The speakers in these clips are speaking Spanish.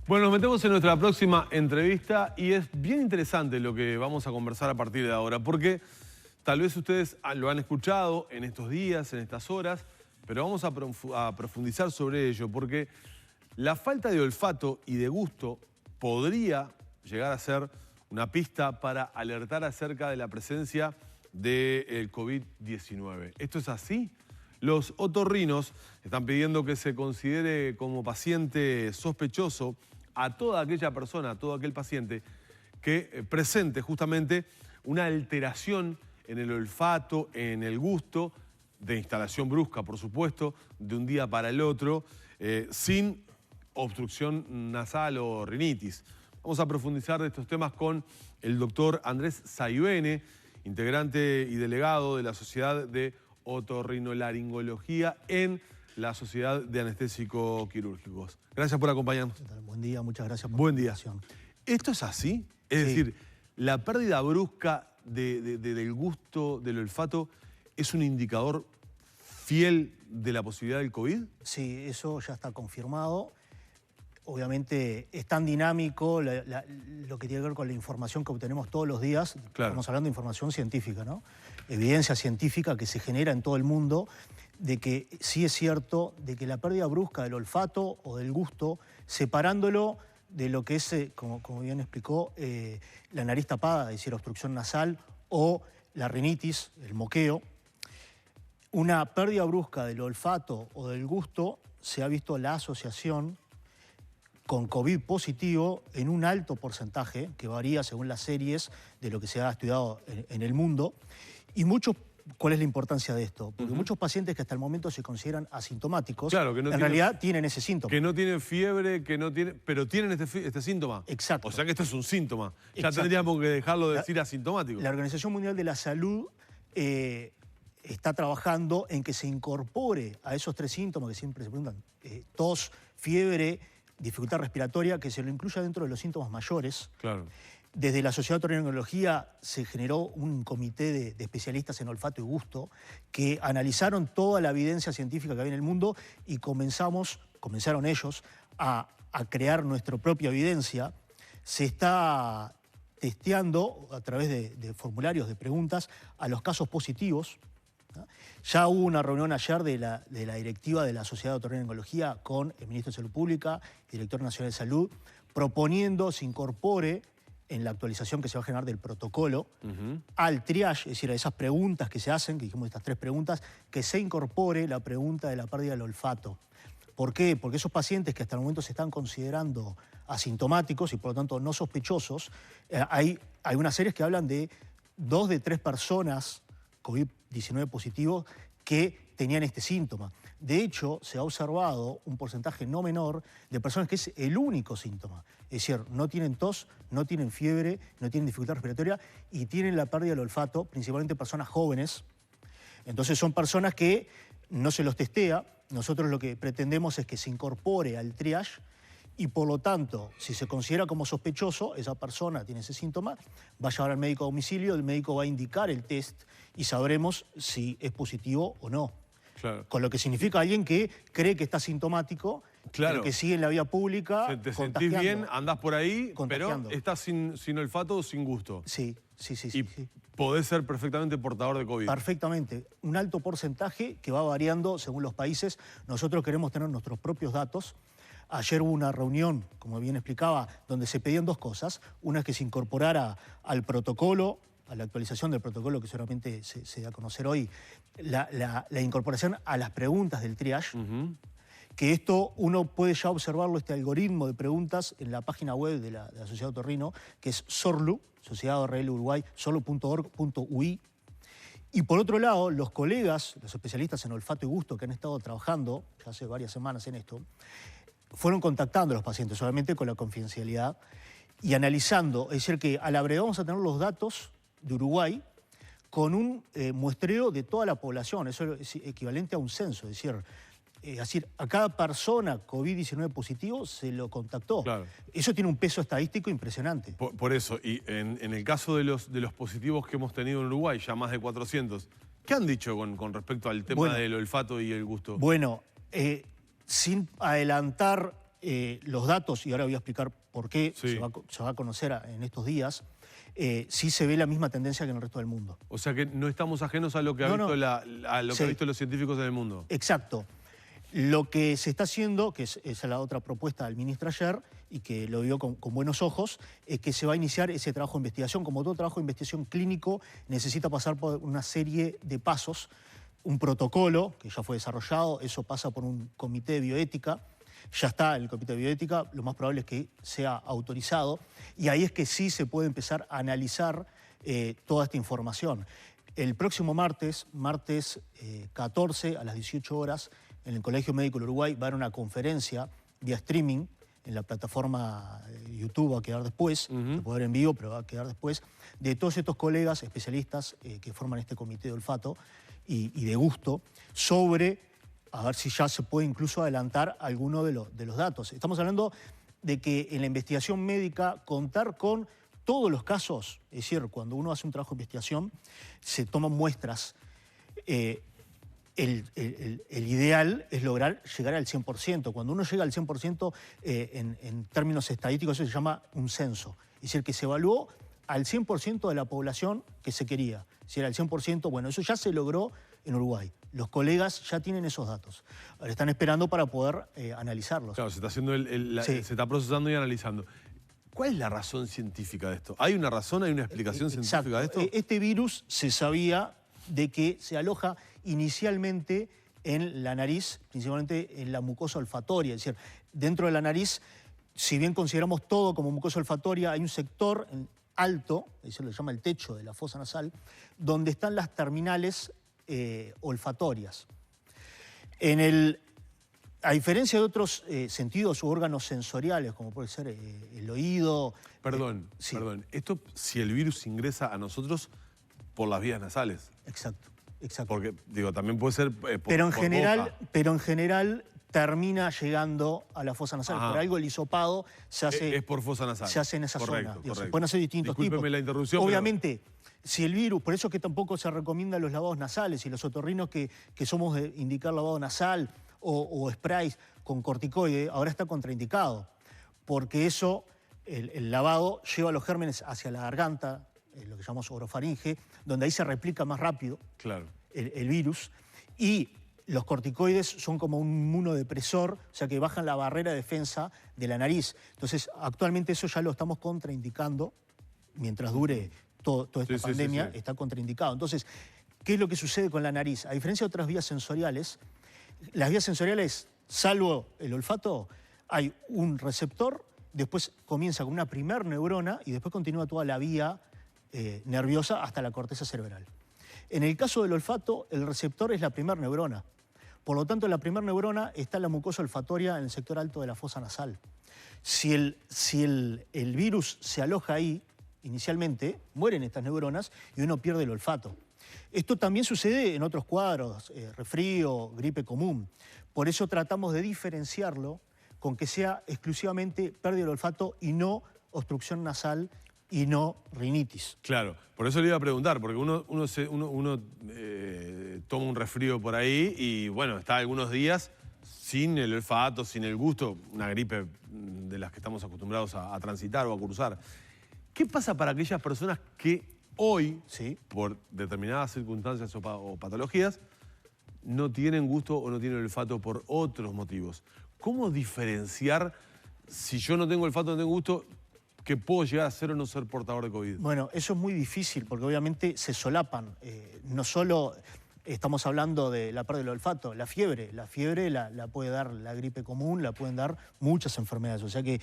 Bueno, nos metemos en nuestra próxima entrevista y es bien interesante lo que vamos a conversar a partir de ahora, porque tal vez ustedes lo han escuchado en estos días, en estas horas, pero vamos a profundizar sobre ello, porque la falta de olfato y de gusto podría llegar a ser una pista para alertar acerca de la presencia del COVID-19. ¿Esto es así? Los otorrinos están pidiendo que se considere como paciente sospechoso a toda aquella persona, a todo aquel paciente que presente justamente una alteración en el olfato, en el gusto, de instalación brusca, por supuesto, de un día para el otro, sin obstrucción nasal o rinitis. Vamos a profundizar de estos temas con el doctor Andrés Saibene, integrante y delegado de la Sociedad de Otorrinolaringología en la Sociedad de Anestésicos Quirúrgicos. Gracias por acompañarnos. Buen día, muchas gracias por Buen la día. invitación. ¿Esto es así? Es decir, la pérdida brusca del gusto, del olfato, ¿es un indicador fiel de la posibilidad del COVID? Sí, eso ya está confirmado. Obviamente es tan dinámico lo que tiene que ver con la información que obtenemos todos los días. Claro. Estamos hablando de información científica, ¿no? Evidencia científica que se genera en todo el mundo de que sí es cierto de que la pérdida brusca del olfato o del gusto, separándolo de lo que es, como bien explicó, la nariz tapada, es decir, obstrucción nasal, o la rinitis, el moqueo, una pérdida brusca del olfato o del gusto, se ha visto la asociación con COVID positivo en un alto porcentaje, que varía según las series de lo que se ha estudiado en el mundo. Y ¿cuál es la importancia de esto? Porque muchos pacientes que hasta el momento se consideran asintomáticos, claro, que no en realidad tienen ese síntoma. Que no tienen fiebre, pero tienen este síntoma. Exacto. O sea que esto es un síntoma. Ya Exacto. tendríamos que dejarlo de decir asintomático. La Organización Mundial de la Salud está trabajando en que se incorpore a esos tres síntomas que siempre se preguntan, tos, fiebre, dificultad respiratoria, que se lo incluya dentro de los síntomas mayores. Claro. Desde la Sociedad de Otorrinolaringología se generó un comité de especialistas en olfato y gusto que analizaron toda la evidencia científica que había en el mundo y comenzaron ellos a crear nuestra propia evidencia. Se está testeando a través de formularios de preguntas a los casos positivos. Ya hubo una reunión ayer de la directiva de la Sociedad de Otorrinolaringología con el ministro de Salud Pública, director nacional de Salud, proponiendo se incorpore en la actualización que se va a generar del protocolo al triage, es decir, a esas preguntas que se hacen, que dijimos estas tres preguntas, que se incorpore la pregunta de la pérdida del olfato. ¿Por qué? Porque esos pacientes que hasta el momento se están considerando asintomáticos y por lo tanto no sospechosos, hay unas series que hablan de 2 de 3 personas COVID-19 positivos que tenían este síntoma. De hecho, se ha observado un porcentaje no menor de personas que es el único síntoma. Es decir, no tienen tos, no tienen fiebre, no tienen dificultad respiratoria y tienen la pérdida del olfato, principalmente personas jóvenes. Entonces son personas que no se los testea. Nosotros lo que pretendemos es que se incorpore al triage y por lo tanto, si se considera como sospechoso, esa persona tiene ese síntoma, va a llevar al médico a domicilio, el médico va a indicar el test y sabremos si es positivo o no. Claro. Con lo que significa alguien que cree que está sintomático, Claro. pero que sigue en la vía pública Te sentís contagiando. bien, andás por ahí, pero Contagiando. estás sin olfato o sin gusto. Sí. Y podés ser perfectamente portador de COVID. Perfectamente. Un alto porcentaje que va variando según los países. Nosotros queremos tener nuestros propios datos. Ayer hubo una reunión, como bien explicaba, donde se pedían 2 cosas. Una es que se incorporara al protocolo, a la actualización del protocolo que seguramente se da a conocer hoy, la incorporación a las preguntas del triage, que esto uno puede ya observarlo, este algoritmo de preguntas, en la página web de la Sociedad Otorrino, que es SORLU, Sociedad ORL Uruguay, sorlu.org.ui. Y por otro lado, los colegas, los especialistas en olfato y gusto que han estado trabajando ya hace varias semanas en esto, fueron contactando a los pacientes, solamente con la confidencialidad, y analizando, es decir, que a la breve vamos a tener los datos de Uruguay con un muestreo de toda la población, eso es equivalente a un censo, es decir, a cada persona COVID-19 positivo se lo contactó. Claro. Eso tiene un peso estadístico impresionante. Por eso, y en el caso de los positivos que hemos tenido en Uruguay, ya más de 400, ¿qué han dicho con respecto al tema del olfato y el gusto? Bueno, sin adelantar los datos, y ahora voy a explicar por qué, Sí. se va a conocer en estos días, sí se ve la misma tendencia que en el resto del mundo. O sea que no estamos ajenos a lo que, ha visto que han visto los científicos en el mundo. Exacto. Lo que se está haciendo, que es la otra propuesta del ministro ayer, y que lo vio con buenos ojos, es que se va a iniciar ese trabajo de investigación. Como todo trabajo de investigación clínico, necesita pasar por una serie de pasos, un protocolo que ya fue desarrollado, eso pasa por un comité de bioética, ya está el comité de bioética, lo más probable es que sea autorizado, y ahí es que sí se puede empezar a analizar toda esta información. El próximo martes 14 a las 18 horas, en el Colegio Médico del Uruguay va a haber una conferencia vía streaming en la plataforma YouTube, va a quedar después, se puede ver en vivo, pero va a quedar después, de todos estos colegas especialistas que forman este comité de olfato y de gusto, sobre, a ver si ya se puede incluso adelantar alguno de los datos. Estamos hablando de que en la investigación médica contar con todos los casos, es decir, cuando uno hace un trabajo de investigación, se toman muestras. El ideal es lograr llegar al 100%. Cuando uno llega al 100%, en términos estadísticos, eso se llama un censo. Es decir, que se evaluó al 100% de la población que se quería. Si era el 100%, bueno, eso ya se logró en Uruguay. Los colegas ya tienen esos datos. Ahora están esperando para poder analizarlos. Claro, se está haciendo Sí. se está procesando y analizando. ¿Cuál es la razón científica de esto? ¿Hay una razón, hay una explicación científica de esto? Este virus se sabía de que se aloja inicialmente en la nariz, principalmente en la mucosa olfatoria. Es decir, dentro de la nariz, si bien consideramos todo como mucosa olfatoria, hay un sector alto, eso lo llama el techo de la fosa nasal, donde están las terminales olfatorias. A diferencia de otros sentidos u órganos sensoriales, como puede ser el oído... Perdón. Esto, si el virus ingresa a nosotros por las vías nasales. Exacto. Porque, digo, también puede ser pero en boca. general termina llegando a la fosa nasal. Ajá. Por algo el hisopado se hace... Es por fosa nasal. Se hace en esa zona. Correcto. Se pueden hacer distintos tipos. Discúlpeme la interrupción. Obviamente, si el virus, por eso es que tampoco se recomiendan los lavados nasales y los otorrinos que somos de indicar lavado nasal o sprays con corticoide, ahora está contraindicado. Porque eso, el lavado lleva los gérmenes hacia la garganta, lo que llamamos orofaringe, donde ahí se replica más rápido el virus. Y los corticoides son como un inmunodepresor, o sea que bajan la barrera de defensa de la nariz. Entonces, actualmente eso ya lo estamos contraindicando, mientras dure toda esta pandemia, está contraindicado. Entonces, ¿qué es lo que sucede con la nariz? A diferencia de otras vías sensoriales, las vías sensoriales, salvo el olfato, hay un receptor, después comienza con una primer neurona y después continúa toda la vía nerviosa hasta la corteza cerebral. En el caso del olfato, el receptor es la primer neurona. Por lo tanto, la primer neurona está en la mucosa olfatoria en el sector alto de la fosa nasal. Si el virus se aloja ahí, inicialmente, mueren estas neuronas y uno pierde el olfato. Esto también sucede en otros cuadros, resfrío, gripe común. Por eso tratamos de diferenciarlo con que sea exclusivamente pérdida del olfato y no obstrucción nasal y no rinitis. Claro, por eso le iba a preguntar, porque uno toma un resfrío por ahí y, bueno, está algunos días sin el olfato, sin el gusto, una gripe de las que estamos acostumbrados a transitar o a cruzar. ¿Qué pasa para aquellas personas que hoy, por determinadas circunstancias o patologías, no tienen gusto o no tienen olfato por otros motivos? ¿Cómo diferenciar si yo no tengo olfato, no tengo gusto, que puedo llegar a ser o no ser portador de COVID? Bueno, eso es muy difícil porque obviamente se solapan. No solo estamos hablando de la pérdida del olfato, la fiebre la puede dar la gripe común, la pueden dar muchas enfermedades. O sea que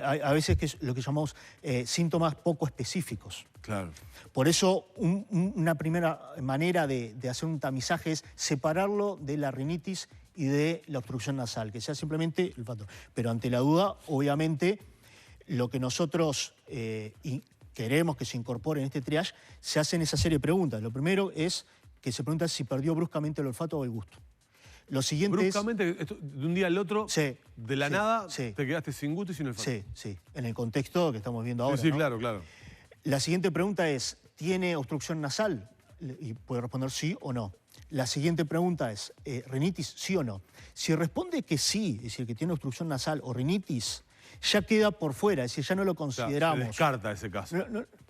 a veces que es lo que llamamos síntomas poco específicos. Claro. Por eso una primera manera de hacer un tamizaje es separarlo de la rinitis y de la obstrucción nasal, que sea simplemente el olfato. Pero ante la duda, obviamente, lo que nosotros queremos que se incorpore en este triage, se hacen esa serie de preguntas. Lo primero es que se pregunta si perdió bruscamente el olfato o el gusto. Lo siguiente bruscamente, de un día al otro, de la nada, te quedaste sin gusto y sin olfato. Sí, en el contexto que estamos viendo ahora. Sí, ¿no? claro. La siguiente pregunta es, ¿tiene obstrucción nasal? Y puede responder sí o no. La siguiente pregunta es, ¿rinitis sí o no? Si responde que sí, es decir, que tiene obstrucción nasal o rinitis, ya queda por fuera, es decir, ya no lo consideramos. Se descarta ese caso.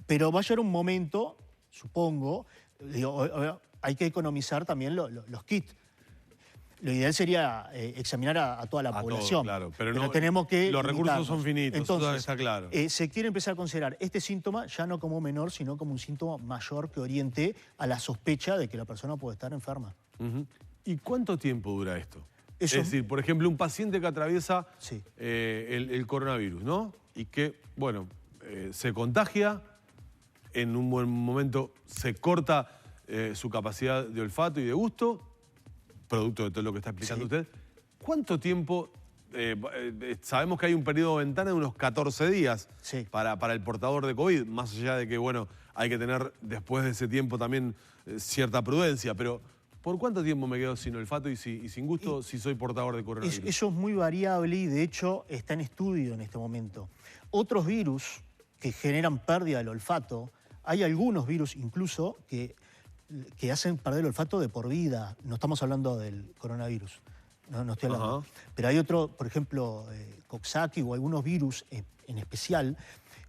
Pero va a llegar un momento, supongo, hay que economizar también los kits. Lo ideal sería examinar a toda la población. Todo, claro, pero no tenemos que los recursos limitarnos. son finitos, entonces, eso está claro. Se quiere empezar a considerar este síntoma ya no como menor, sino como un síntoma mayor que oriente a la sospecha de que la persona puede estar enferma. ¿Y cuánto tiempo dura esto? Eso, es decir, por ejemplo, un paciente que atraviesa sí. el coronavirus, ¿no? Y que, bueno, se contagia, en un buen momento se corta su capacidad de olfato y de gusto, producto de todo lo que está explicando usted. ¿Cuánto tiempo? Sabemos que hay un periodo de ventana de unos 14 días para el portador de COVID, más allá de que, bueno, hay que tener después de ese tiempo también cierta prudencia, pero ¿por cuánto tiempo me quedo sin olfato y sin gusto si soy portador de coronavirus? Eso es muy variable y de hecho está en estudio en este momento. Otros virus que generan pérdida del olfato, hay algunos virus incluso que hacen perder el olfato de por vida. No estamos hablando del coronavirus, no estoy hablando. Pero hay otro, por ejemplo, Coxsackie o algunos virus en especial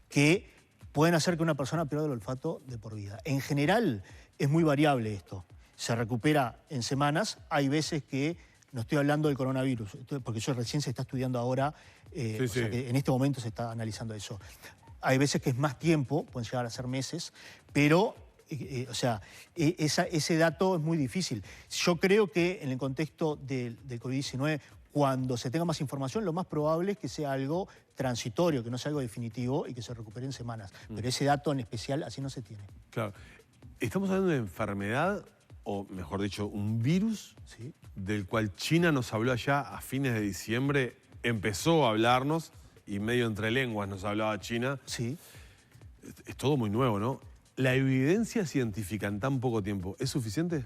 que pueden hacer que una persona pierda el olfato de por vida. En general es muy variable esto. Se recupera en semanas. Hay veces que, no estoy hablando del coronavirus, porque eso recién se está estudiando ahora, o sea que en este momento se está analizando eso. Hay veces que es más tiempo, pueden llegar a ser meses, pero o sea, ese dato es muy difícil. Yo creo que en el contexto del COVID-19, cuando se tenga más información, lo más probable es que sea algo transitorio, que no sea algo definitivo y que se recupere en semanas. Pero ese dato en especial así no se tiene. Claro. Estamos hablando de enfermedad, o mejor dicho, un virus, del cual China nos habló allá a fines de diciembre, empezó a hablarnos, y medio entre lenguas nos hablaba China. Sí. Es todo muy nuevo, ¿no? ¿La evidencia científica en tan poco tiempo es suficiente?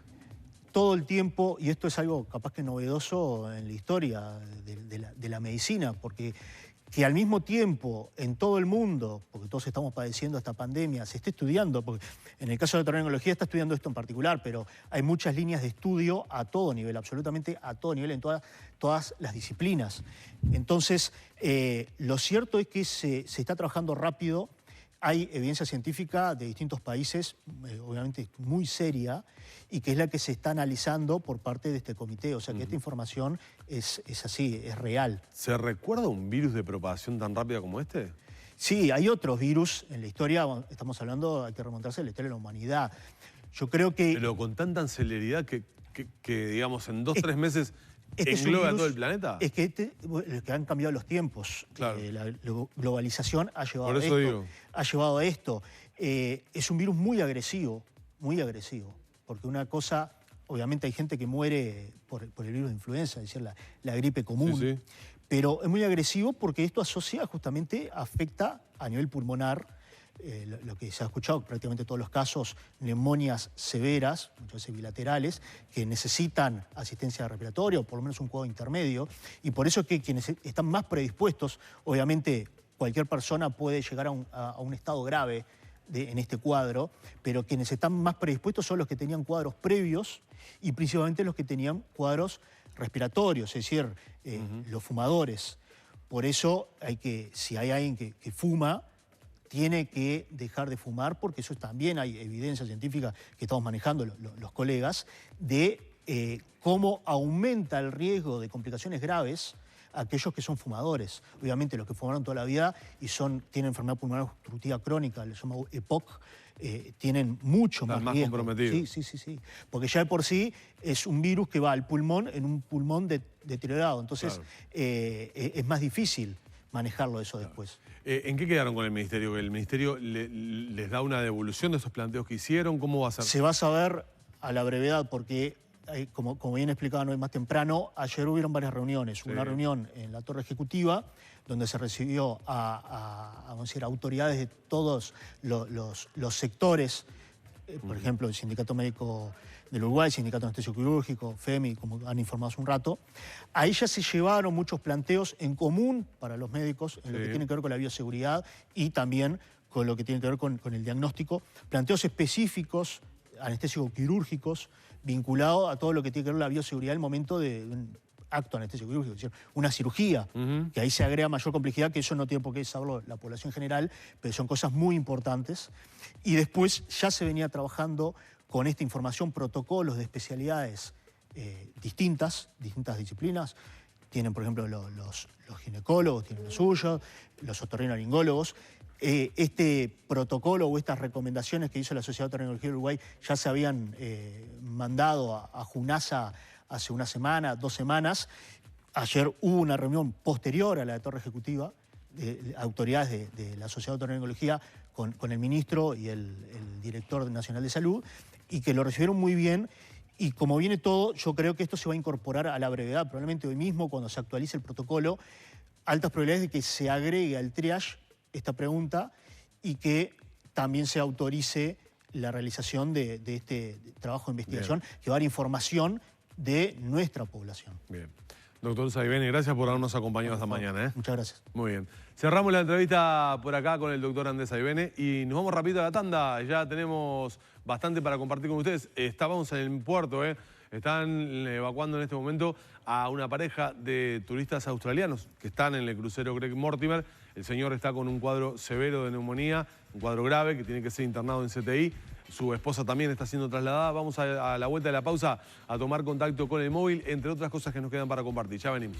Todo el tiempo, y esto es algo capaz que novedoso en la historia de la medicina, porque que al mismo tiempo en todo el mundo, porque todos estamos padeciendo esta pandemia, se esté estudiando, porque en el caso de la otorrinolaringología está estudiando esto en particular, pero hay muchas líneas de estudio a todo nivel, absolutamente a todo nivel, en todas las disciplinas. Entonces, lo cierto es que se está trabajando rápido. Hay evidencia científica de distintos países, obviamente muy seria, y que es la que se está analizando por parte de este comité. O sea que esta información es así, es real. ¿Se recuerda un virus de propagación tan rápida como este? Sí, hay otros virus en la historia, estamos hablando, hay que remontarse a la historia de la humanidad. Yo creo que... Pero con tanta celeridad que digamos, en 2 o 3 meses... ¿Engloba a todo el planeta? Es que han cambiado los tiempos. Claro. La globalización ha llevado Por eso digo. Ha llevado a esto. Es un virus muy agresivo, porque una cosa, obviamente hay gente que muere por el virus de influenza, es decir, la gripe común, pero es muy agresivo porque esto afecta a nivel pulmonar, lo que se ha escuchado, prácticamente todos los casos, neumonías severas, muchas veces bilaterales, que necesitan asistencia respiratoria o por lo menos un cuadro intermedio, y por eso que quienes están más predispuestos, obviamente cualquier persona puede llegar a un estado grave en este cuadro, pero quienes están más predispuestos son los que tenían cuadros previos y principalmente los que tenían cuadros respiratorios, es decir, los fumadores. Por eso si hay alguien que fuma, tiene que dejar de fumar, porque eso también hay evidencia científica que estamos manejando los colegas, de cómo aumenta el riesgo de complicaciones graves a aquellos que son fumadores. Obviamente los que fumaron toda la vida y tienen enfermedad pulmonar obstructiva crónica, le llamamos EPOC, tienen mucho más riesgo. Comprometidos. Sí. Porque ya de por sí es un virus que va al pulmón en un pulmón deteriorado. Entonces es más difícil manejarlo eso después. ¿En qué quedaron con el Ministerio? ¿El Ministerio les da una devolución de esos planteos que hicieron? ¿Cómo va a ser? Se va a saber a la brevedad porque, como bien explicaba Noé más temprano, ayer hubieron varias reuniones. Una reunión en la Torre Ejecutiva, donde se recibió vamos a decir, autoridades de todos los sectores, por ejemplo, el Sindicato Médico del Uruguay, el Sindicato Anestesio Quirúrgico, FEMI, como han informado hace un rato. Ahí ya se llevaron muchos planteos en común para los médicos en lo que tiene que ver con la bioseguridad y también con lo que tiene que ver con el diagnóstico. Planteos específicos anestésicos quirúrgicos, vinculado a todo lo que tiene que ver con la bioseguridad en el momento de un acto anestésico quirúrgico, es decir, una cirugía, que ahí se agrega mayor complejidad, que eso no tiene por qué saberlo la población en general, pero son cosas muy importantes. Y después ya se venía trabajando con esta información, protocolos de especialidades distintas disciplinas. Tienen, por ejemplo, los ginecólogos, tienen los suyos, los otorrinolaringólogos. Este protocolo o estas recomendaciones que hizo la Sociedad de Otorrinolaringología de Uruguay ya se habían mandado a JUNASA hace una semana, 2 semanas. Ayer hubo una reunión posterior a la de Torre Ejecutiva de autoridades de la Sociedad de Otorrinolaringología con el ministro y el director nacional de salud, y que lo recibieron muy bien. Y como viene todo, yo creo que esto se va a incorporar a la brevedad, probablemente hoy mismo, cuando se actualice el protocolo, altas probabilidades de que se agregue al triage esta pregunta y que también se autorice la realización de este trabajo de investigación, que va a dar información de nuestra población. Bien. Doctor Saibene, gracias por habernos acompañado esta mañana. Muchas gracias. Muy bien. Cerramos la entrevista por acá con el doctor Andrés Saibene y nos vamos rapidito a la tanda. Ya tenemos bastante para compartir con ustedes. Estábamos en el puerto, Están evacuando en este momento a una pareja de turistas australianos que están en el crucero Greg Mortimer. El señor está con un cuadro severo de neumonía, un cuadro grave que tiene que ser internado en CTI. Su esposa también está siendo trasladada. Vamos a la vuelta de la pausa a tomar contacto con el móvil, entre otras cosas que nos quedan para compartir. Ya venimos.